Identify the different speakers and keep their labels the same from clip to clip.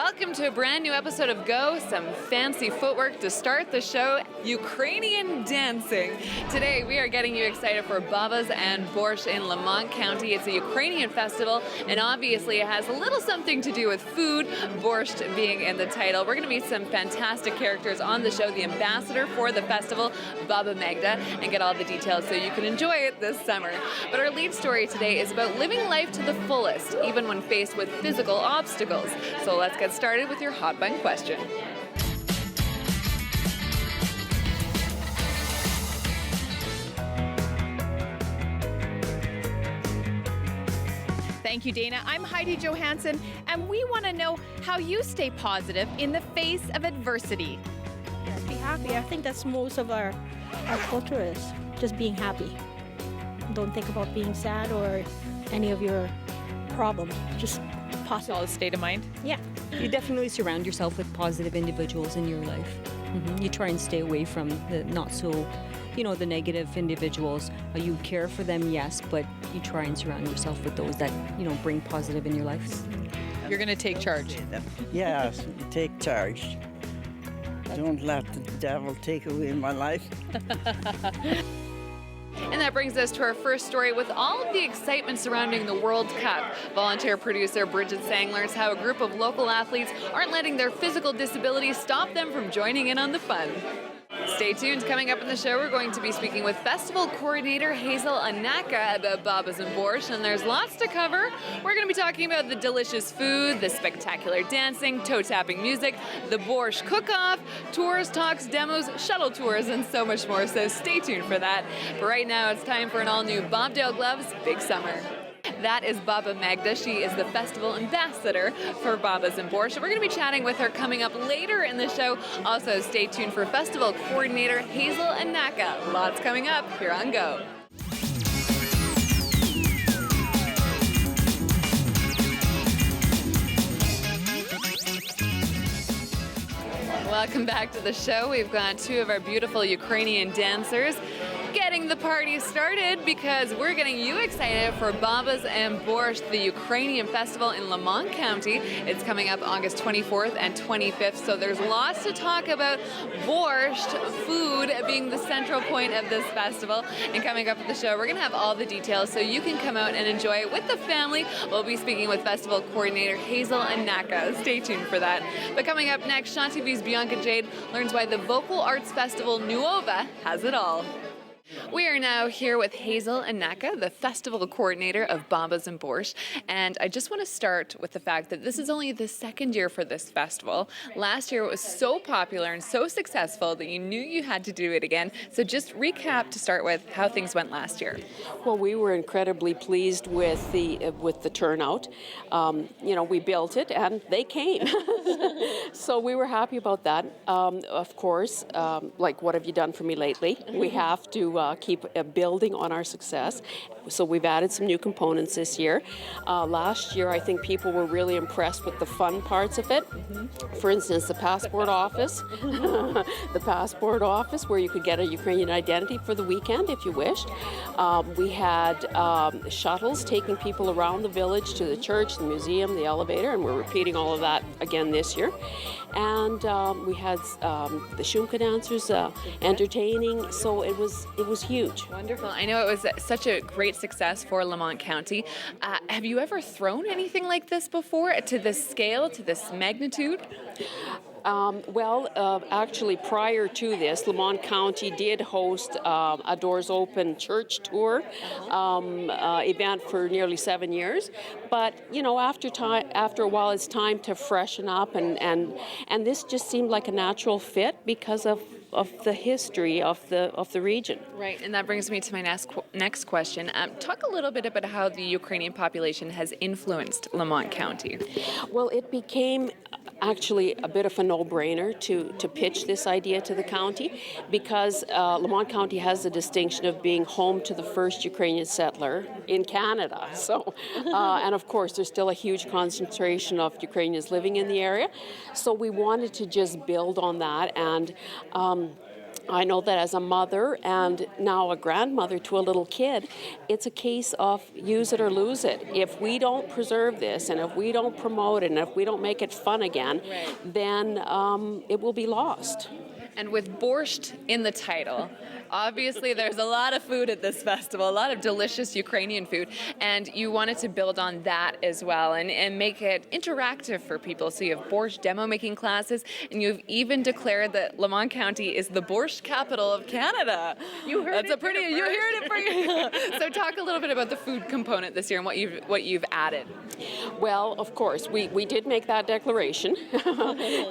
Speaker 1: Welcome to a brand new episode of Go, some fancy footwork to start the show, Ukrainian dancing. Today we are getting you excited for Babas and Borscht in Mont County. It's a Ukrainian festival, and obviously it has a little something to do with food, Borscht being in the title. We're going to meet some fantastic characters on the show, the ambassador for the festival, Baba Magda, and get all the details so you can enjoy it this summer. But our lead story today is about living life to the fullest, even when faced with physical obstacles. So let's get started with your hot button question.
Speaker 2: Thank you, Dana. I'm Heidi Johansson, and we want to know how you stay positive in the face of adversity.
Speaker 3: Be happy. I think that's most of our culture is just being happy. Don't think about being sad or any of your problems. Just positive.
Speaker 2: Solid state of mind.
Speaker 3: Yeah.
Speaker 4: You definitely surround yourself with positive individuals in your life. You try and stay away from the not so, the negative individuals. You care for them, yes, but you try and surround yourself with those that, bring positive in your life.
Speaker 2: You're going to take charge.
Speaker 5: Yes, take charge. Don't let the devil take away my life.
Speaker 1: And that brings us to our first story. With all of the excitement surrounding the World Cup, volunteer producer Bridget Sang learns how a group of local athletes aren't letting their physical disabilities stop them from joining in on the fun. Stay tuned. Coming up in the show, we're going to be speaking with festival coordinator Hazel Anaka about Babas and Borscht, and there's lots to cover. We're going to be talking about the delicious food, the spectacular dancing, toe-tapping music, the Borscht cook-off, tours, talks, demos, shuttle tours, and so much more, so stay tuned for that. But right now, it's time for an all-new Bobdale Gloves Big Summer. That is Baba Magda. She is the festival ambassador for Babas and Borscht. We're going to be chatting with her coming up later in the show. Also, stay tuned for festival coordinator Hazel Anaka. Lots coming up here on Go. Welcome back to the show. We've got two of our beautiful Ukrainian dancers getting the party started because we're getting you excited for Babas and Borscht, the Ukrainian festival in Mont County. It's coming up August 24th and 25th, so there's lots to talk about. Borscht, food being the central point of this festival. And coming up at the show, we're going to have all the details so you can come out and enjoy it with the family. We'll be speaking with festival coordinator Hazel Anaka. Stay tuned for that. But coming up next, Sean TV's Bianca Jade learns why the Vocal Arts Festival Nuova has it all. We are now here with Hazel Anaka, the festival coordinator of Babas and Borscht, and I just want to start with the fact that this is only the second year for this festival. Last year it was so popular and so successful that you knew you had to do it again. So just recap to start with how things went last year.
Speaker 6: Well, we were incredibly pleased with the turnout. We built it and they came, so we were happy about that. Of course, like what have you done for me lately? We have to keep building on our success. So we've added some new components this year. Last year, I think people were really impressed with the fun parts of it. For instance, the passport office. The passport office where you could get a Ukrainian identity for the weekend if you wished. We had shuttles taking people around the village to the church, the museum, the elevator, and we're repeating all of that again this year. And we had the Shumka dancers entertaining, so it was huge.
Speaker 1: Wonderful. I know it was such a great success for Mont County. Have you ever thrown anything like this before, to this scale, to this magnitude?
Speaker 6: Actually, prior to this, Mont County did host a Doors Open church tour event for nearly 7 years. But after a while, it's time to freshen up, and this just seemed like a natural fit because of the history of the region.
Speaker 1: Right, and that brings me to my next question. Talk a little bit about how the Ukrainian population has influenced Mont County.
Speaker 6: Well, it became actually a bit of a no-brainer to pitch this idea to the county because Mont County has the distinction of being home to the first Ukrainian settler in Canada. So, and of course, there's still a huge concentration of Ukrainians living in the area. So we wanted to just build on that and I know that as a mother and now a grandmother to a little kid, it's a case of use it or lose it. If we don't preserve this and if we don't promote it and if we don't make it fun again, then it will be lost.
Speaker 1: And with borscht in the title, obviously there's a lot of food at this festival, a lot of delicious Ukrainian food, and you wanted to build on that as well and make it interactive for people. So you have borscht demo making classes, and you've even declared that Lamont County is the borscht capital of Canada.
Speaker 2: You heard
Speaker 1: That's
Speaker 2: it
Speaker 1: a pretty, you heard it for you. So talk a little bit about the food component this year and what you've added.
Speaker 6: Well, of course, we did make that declaration,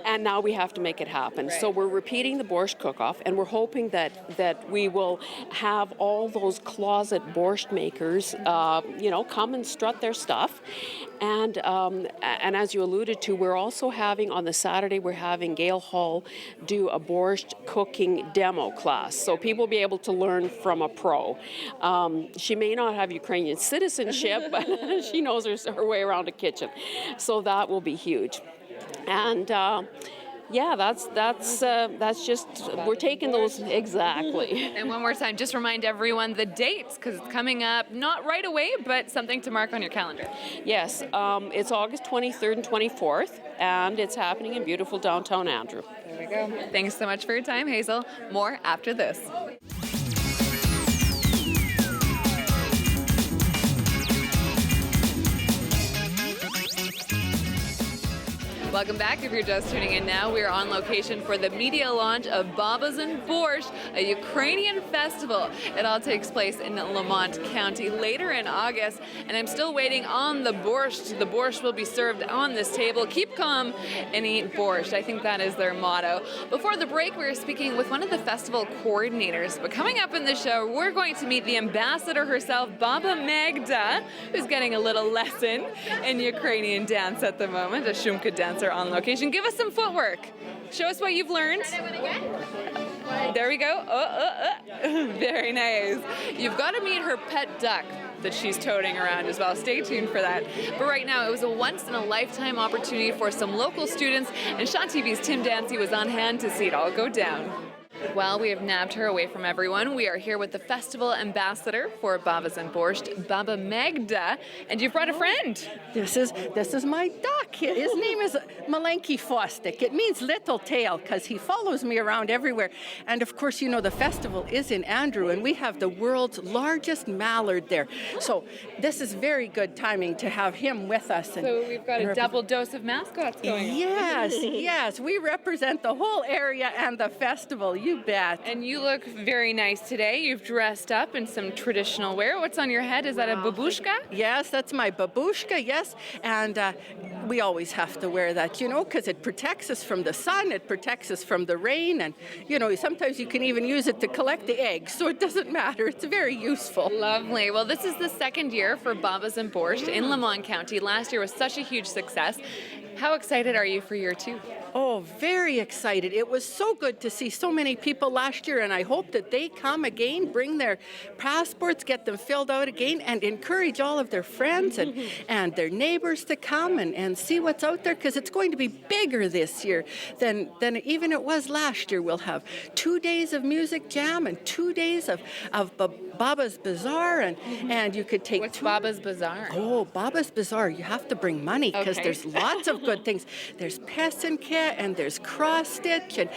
Speaker 6: and now we have to make it happen.
Speaker 1: Right.
Speaker 6: So we're repeating the borscht cook-off, and we're hoping that we will have all those closet borscht makers, come and strut their stuff. And as you alluded to, we're also having, on the Saturday, we're having Gail Hall do a borscht cooking demo class. So people will be able to learn from a pro. She may not have Ukrainian citizenship, but she knows her way around a kitchen. So that will be huge. And that's just, we're taking those, exactly.
Speaker 1: And one more time, just remind everyone the dates, because it's coming up, not right away, but something to mark on your calendar.
Speaker 6: Yes, it's August 23rd and 24th, and it's happening in beautiful downtown Andrew.
Speaker 1: There we go. Thanks so much for your time, Hazel. More after this. Welcome back. If you're just tuning in now, we are on location for the media launch of Babas and Borscht, a Ukrainian festival. It all takes place in Lamont County later in August, and I'm still waiting on the borscht. The borscht will be served on this table. Keep calm and eat borscht. I think that is their motto. Before the break, we were speaking with one of the festival coordinators, but coming up in the show, we're going to meet the ambassador herself, Baba Magda, who's getting a little lesson in Ukrainian dance at the moment, a shumka dancer on location. Give us some footwork. Show us what you've learned. There we go. Very nice. You've got to meet her pet duck that she's toting around as well. Stay tuned for that. But right now, it was a once-in-a-lifetime opportunity for some local students, and Shaw TV's Tim Dancy was on hand to see it all go down. Well, we have nabbed her away from everyone. We are here with the festival ambassador for Babas and Borscht, Baba Magda, and you've brought a friend.
Speaker 7: This is my duck. His name is Malenki Fostik. It means little tail because he follows me around everywhere. And of course, you know, the festival is in Andrew, and we have the world's largest mallard there. So this is very good timing to have him with us.
Speaker 1: So we've got a double dose of mascots going on.
Speaker 7: Yes, we represent the whole area and the festival. You bet.
Speaker 1: And you look very nice today. You've dressed up in some traditional wear. What's on your head? Is that a babushka?
Speaker 7: Yes, that's my babushka, yes. And we always have to wear that, you know, because it protects us from the sun, it protects us from the rain, and, you know, sometimes you can even use it to collect the eggs, so it doesn't matter. It's very useful.
Speaker 1: Lovely. Well, this is the second year for Babas and Borscht in Lamont County. Last year was such a huge success. How excited are you for year two?
Speaker 7: Oh, very excited. It was so good to see so many people last year, and I hope that they come again, bring their passports, get them filled out again, and encourage all of their friends and their neighbors to come and see what's out there, because it's going to be bigger this year than even it was last year. We'll have 2 days of music jam and 2 days of Baba's Bazaar, and you could take
Speaker 1: What's Baba's Bazaar?
Speaker 7: Oh, Baba's Bazaar, you have to bring money because there's lots of good things. There's pesanka and there's cross stitch, and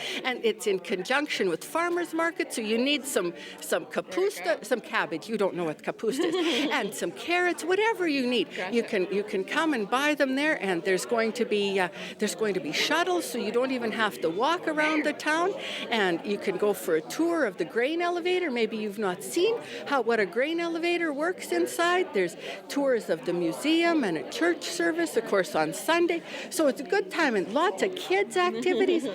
Speaker 7: it's in conjunction with farmers market, so you need some kapusta, some cabbage. You don't know what kapusta is, and some carrots, whatever you need.
Speaker 1: Gotcha.
Speaker 7: You can come and buy them there, and there's going to be shuttles, so you don't even have to walk around the town, and you can go for a tour of the grain elevator. Maybe you've not seen what a grain elevator works inside. There's tours of the museum and a church service, of course, on Sunday. So it's a good time and lots of kids' activities.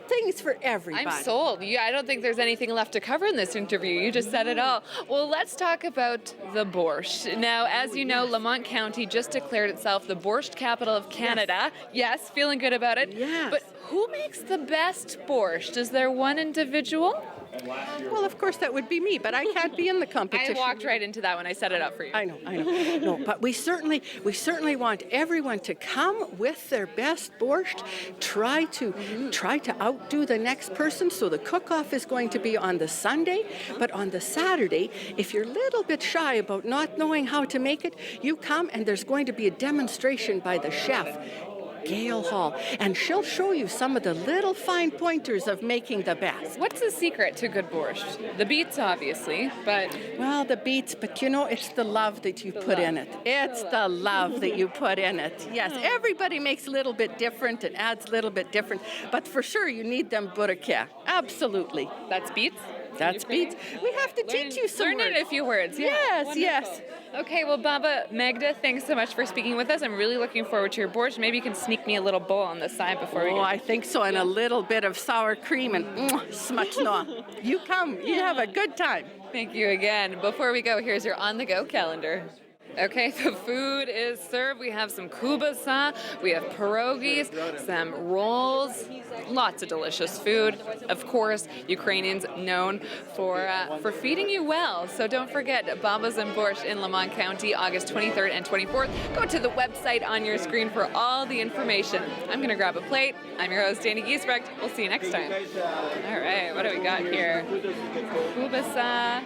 Speaker 7: Things for everybody.
Speaker 1: I'm sold. I don't think there's anything left to cover in this interview. You just said it all. Well, let's talk about the borscht. Now, as you know, Lamont County just declared itself the borscht capital of Canada. Yes, feeling good about it.
Speaker 7: Yes.
Speaker 1: But Who makes the best borscht? Is there one individual?
Speaker 7: Well, of course, that would be me, but I can't be in the
Speaker 1: I
Speaker 7: competition.
Speaker 1: walked right into that when I set it up for you.
Speaker 7: I know. No, but we certainly want everyone to come with their best borscht. Try to outdo the next person. So the cook-off is going to be on the Sunday, but on the Saturday, if you're a little bit shy about not knowing how to make it, you come and there's going to be a demonstration by the chef, Gail Hall, and she'll show you some of the little fine pointers of making the best.
Speaker 1: What's the secret to good borscht? The beets, obviously, but
Speaker 7: Well, the beets, but it's the love that you put in it. It's the love that you put in it. Yes, everybody makes a little bit different and adds a little bit different, but for sure you need them burake. Absolutely.
Speaker 1: that's beets?
Speaker 7: That's beets. We have to teach you some
Speaker 1: Learn
Speaker 7: words.
Speaker 1: a few words. Yeah.
Speaker 7: Yes, yes.
Speaker 1: Wonderful. Okay, well, Baba, Magda, thanks so much for speaking with us. I'm really looking forward to your borscht. Maybe you can sneak me a little bowl on the side before we
Speaker 7: Oh,
Speaker 1: get...
Speaker 7: I think so, and a little bit of sour cream and smuchno. You come, you have a good time.
Speaker 1: Thank you again. Before we go, here's your on-the-go calendar. Okay, the food is served. We have some kubasa, we have pierogies, some rolls, lots of delicious food. Of course, Ukrainians known for feeding you well. So don't forget, Babas and Borscht in Lamont County, August 23rd and 24th. Go to the website on your screen for all the information. I'm going to grab a plate. I'm your host, Danny Giesbrecht. We'll see you next time. All right, what do we got here? Kubasa.